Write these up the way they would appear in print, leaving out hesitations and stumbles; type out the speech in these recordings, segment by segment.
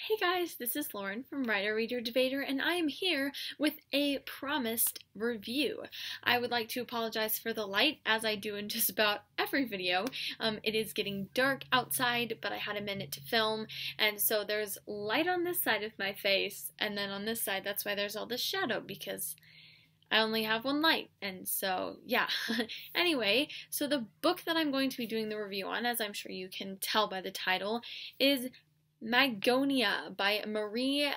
Hey guys, this is Lauren from Writer, Reader, Debater, and I am here with a promised review. I would like to apologize for the light, as I do in just about every video. It is getting dark outside, but I had a minute to film, and so there's light on this side of my face, and then on this side, that's why there's all this shadow, because I only have one light, and so, yeah. Anyway, so the book that I'm going to be doing the review on, as I'm sure you can tell by the title, is Magonia by Marie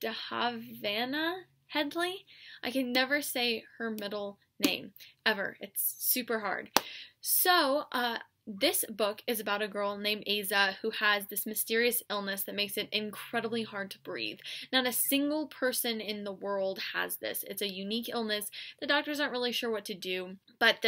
de Havana Headley. I can never say her middle name, ever. It's super hard. So, this book is about a girl named Aza who has this mysterious illness that makes it incredibly hard to breathe. Not a single person in the world has this. It's a unique illness. The doctors aren't really sure what to do, but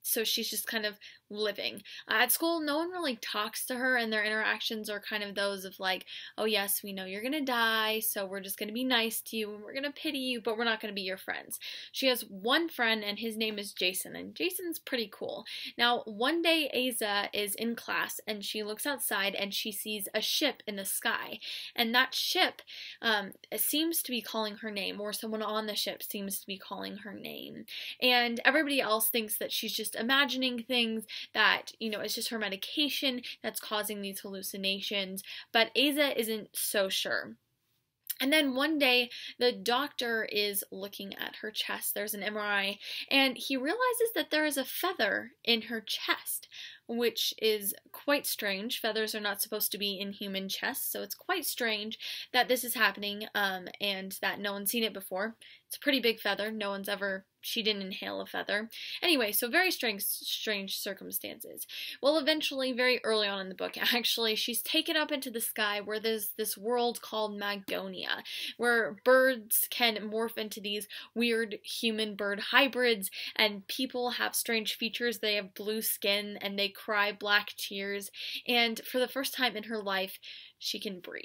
so she's just kind of living. At school, no one really talks to her, and their interactions are kind of those of like, oh yes, we know you're gonna die, so we're just gonna be nice to you, and we're gonna pity you, but we're not gonna be your friends. She has one friend, and his name is Jason, and Jason's pretty cool. Now, one day, Aza is in class, and she looks outside, and she sees a ship in the sky, and that ship seems to be calling her name, or someone on the ship seems to be calling her name, and everybody else thinks that she's just imagining things, that, you know, it's just her medication that's causing these hallucinations, but Aza isn't so sure. And then one day, the doctor is looking at her chest. There's an MRI, and he realizes that there is a feather in her chest, which is quite strange. Feathers are not supposed to be in human chests, so it's quite strange that this is happening, and that no one's seen it before. It's a pretty big feather. She didn't inhale a feather. Anyway, so very strange circumstances. Well, eventually, very early on in the book, actually, she's taken up into the sky where there's this world called Magonia, where birds can morph into these weird human-bird hybrids, and people have strange features. They have blue skin, and they cry black tears, and for the first time in her life, she can breathe.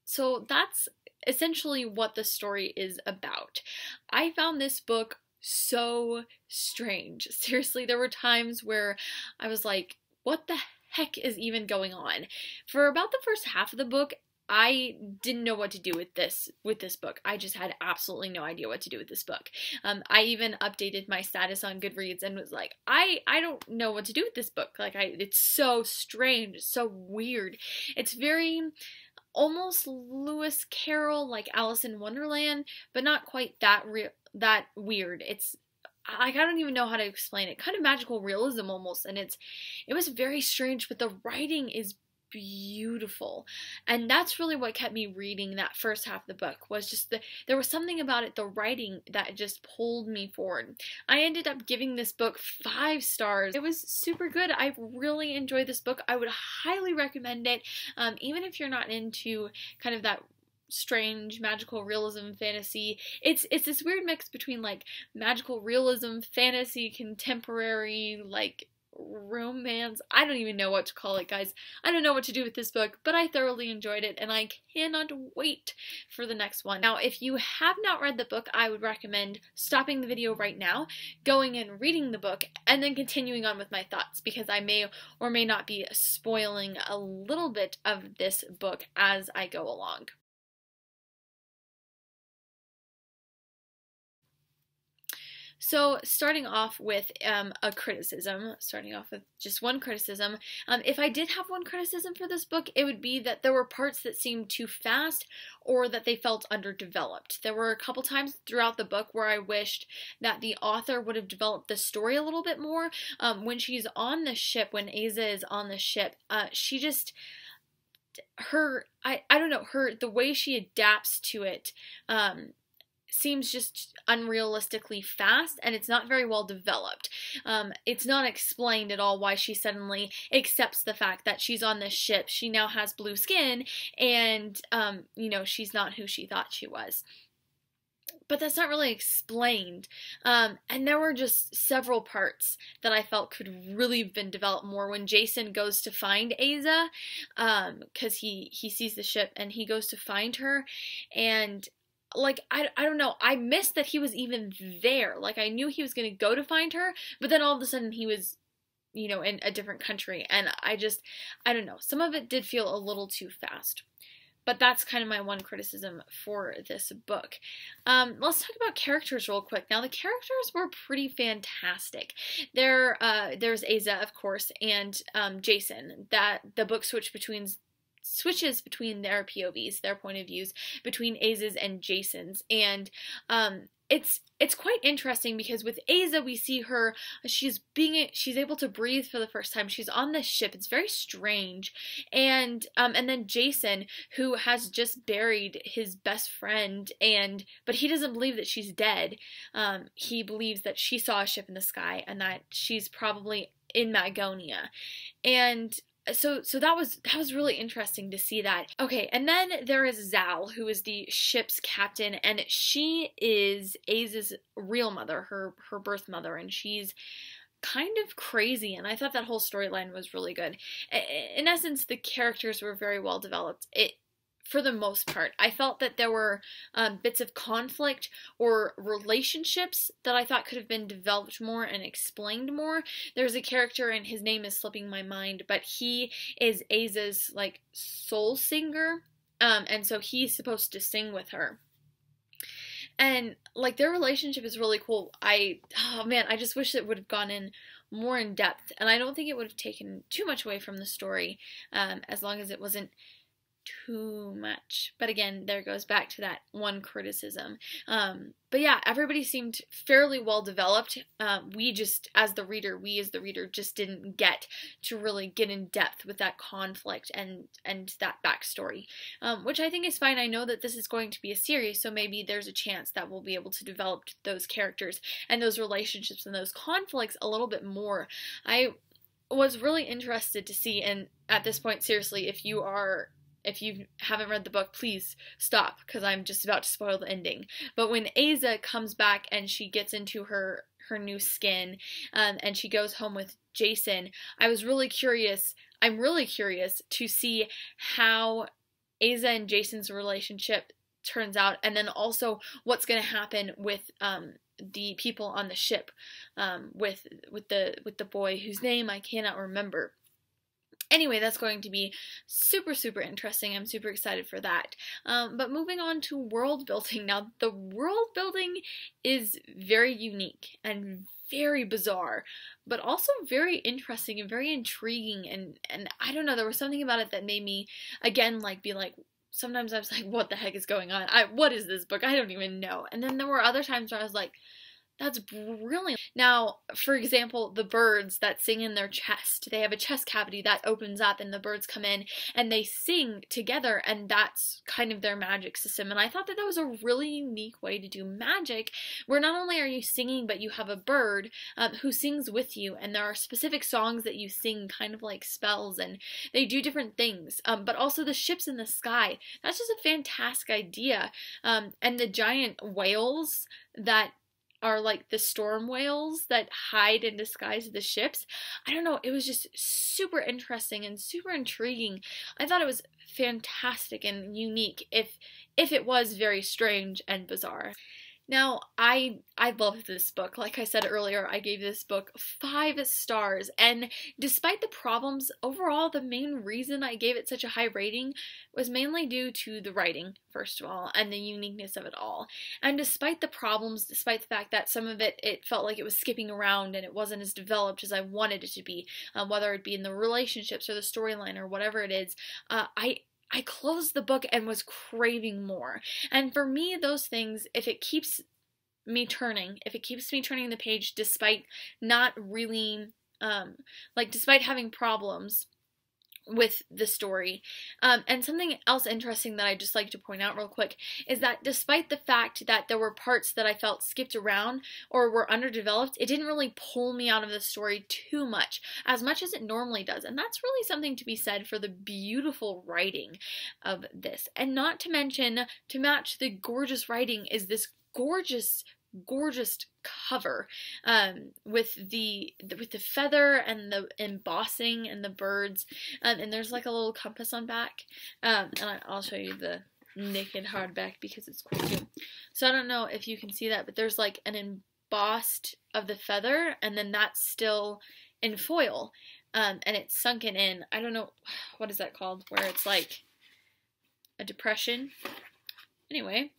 So that's essentially what the story is about. I found this book so strange. Seriously, there were times where I was like, what the heck is even going on? For about the first half of the book, I didn't know what to do with this book. I just had absolutely no idea what to do with this book. I even updated my status on Goodreads and was like, I don't know what to do with this book. It's so strange, so weird. It's very almost Lewis Carroll, like Alice in Wonderland, but not quite that weird. It's like, I don't even know how to explain it. Kind of magical realism almost, and it was very strange, but the writing is beautiful, and that's really what kept me reading that first half of the book, was just there was something about it, the writing, that just pulled me forward. I ended up giving this book 5 stars. It was super good. I really enjoyed this book. I would highly recommend it, even if you're not into kind of that strange magical realism fantasy. It's this weird mix between like magical realism, fantasy, contemporary, like romance. I don't even know what to call it, guys. I don't know what to do with this book, but I thoroughly enjoyed it, and I cannot wait for the next one. Now, if you have not read the book, I would recommend stopping the video right now, going and reading the book, and then continuing on with my thoughts, because I may or may not be spoiling a little bit of this book as I go along. So, starting off with starting off with just one criticism. If I did have one criticism for this book, it would be that there were parts that seemed too fast, or that they felt underdeveloped. There were a couple times throughout the book where I wished that the author would have developed the story a little bit more. When she's on the ship, when Aza is on the ship, she just, I don't know, the way she adapts to it, seems just unrealistically fast, and it's not very well developed. It's not explained at all why she suddenly accepts the fact that she's on this ship. She now has blue skin, and, you know, she's not who she thought she was. But that's not really explained. And there were just several parts that I felt could really have been developed more. When Jason goes to find Aza, because he sees the ship, and he goes to find her, and like, I don't know, I missed that he was even there. Like, I knew he was going to go to find her, but then all of a sudden he was in a different country. And I don't know, some of it did feel a little too fast. But that's kind of my one criticism for this book. Let's talk about characters real quick. Now, the characters were pretty fantastic. There's Aza, of course, and Jason. That the book switches between their POVs, their point of views, between Aza's and Jason's, and it's quite interesting because with Aza we see her, she's able to breathe for the first time. She's on this ship. It's very strange. And then Jason, who has just buried his best friend, but he doesn't believe that she's dead. He believes that she saw a ship in the sky and that she's probably in Magonia. And so that was really interesting to see that. Okay, and then there is Zal, who is the ship's captain, and she is Aza's real mother, her birth mother, and she's kind of crazy, and I thought that whole storyline was really good. In essence, the characters were very well developed. For the most part, I felt that there were bits of conflict or relationships that I thought could have been developed more and explained more. There's a character, and his name is slipping my mind, but he is Aza's, like, soul singer, and so he's supposed to sing with her. And, like, their relationship is really cool. Oh man, I just wish it would have gone in more in depth, and I don't think it would have taken too much away from the story, as long as it wasn't too much. But again, there goes back to that one criticism. But yeah, everybody seemed fairly well developed. We as the reader just didn't get to really get in depth with that conflict and that backstory, which I think is fine. I know that this is going to be a series, so maybe there's a chance that we'll be able to develop those characters and those relationships and those conflicts a little bit more. I was really interested to see, and at this point, seriously, if you haven't read the book, please stop, because I'm just about to spoil the ending. But when Aza comes back and she gets into her new skin, and she goes home with Jason, I'm really curious to see how Aza and Jason's relationship turns out, and then also what's going to happen with the people on the ship, with the boy whose name I cannot remember. Anyway, that's going to be super, super interesting. I'm super excited for that. But moving on to world building. Now, the world building is very unique and very bizarre, but also very interesting and very intriguing. And I don't know, there was something about it that made me, again, be like, sometimes I was like, what the heck is going on? What is this book? I don't even know. And then there were other times where I was like, that's brilliant. Now, for example, the birds that sing in their chest. They have a chest cavity that opens up and the birds come in and they sing together, and that's kind of their magic system. And I thought that was a really unique way to do magic, where not only are you singing, but you have a bird who sings with you, and there are specific songs that you sing, kind of like spells, and they do different things. But also the ships in the sky. That's just a fantastic idea. And the giant whales that are like the storm whales that hide and disguise the ships. I don't know, it was just super interesting and super intriguing. I thought it was fantastic and unique, if it was very strange and bizarre. Now, I loved this book. Like I said earlier, I gave this book 5 stars, and despite the problems, overall the main reason I gave it such a high rating was mainly due to the writing, first of all, and the uniqueness of it all. And despite the problems, despite the fact that some of it felt like it was skipping around and it wasn't as developed as I wanted it to be, whether it be in the relationships or the storyline or whatever it is, I closed the book and was craving more. And for me, those things, if it keeps me turning the page despite not really, despite having problems with the story. And something else interesting that I'd just like to point out real quick is that despite the fact that there were parts that I felt skipped around or were underdeveloped, it didn't really pull me out of the story too much as it normally does. And that's really something to be said for the beautiful writing of this. And not to mention, to match the gorgeous writing is this gorgeous cover, with the feather and the embossing and the birds, and there's like a little compass on back, and I'll show you the naked hardback because it's cool too. So I don't know if you can see that, but there's like an embossed of the feather, and then that's still in foil, and it's sunken in. I don't know, what is that called, where it's like a depression. Anyway,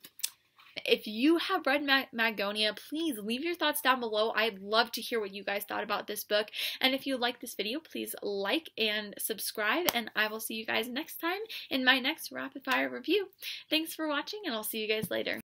if you have read Magonia, please leave your thoughts down below. I'd love to hear what you guys thought about this book. And if you like this video, please like and subscribe, and I will see you guys next time in my next rapid fire review. Thanks for watching, and I'll see you guys later.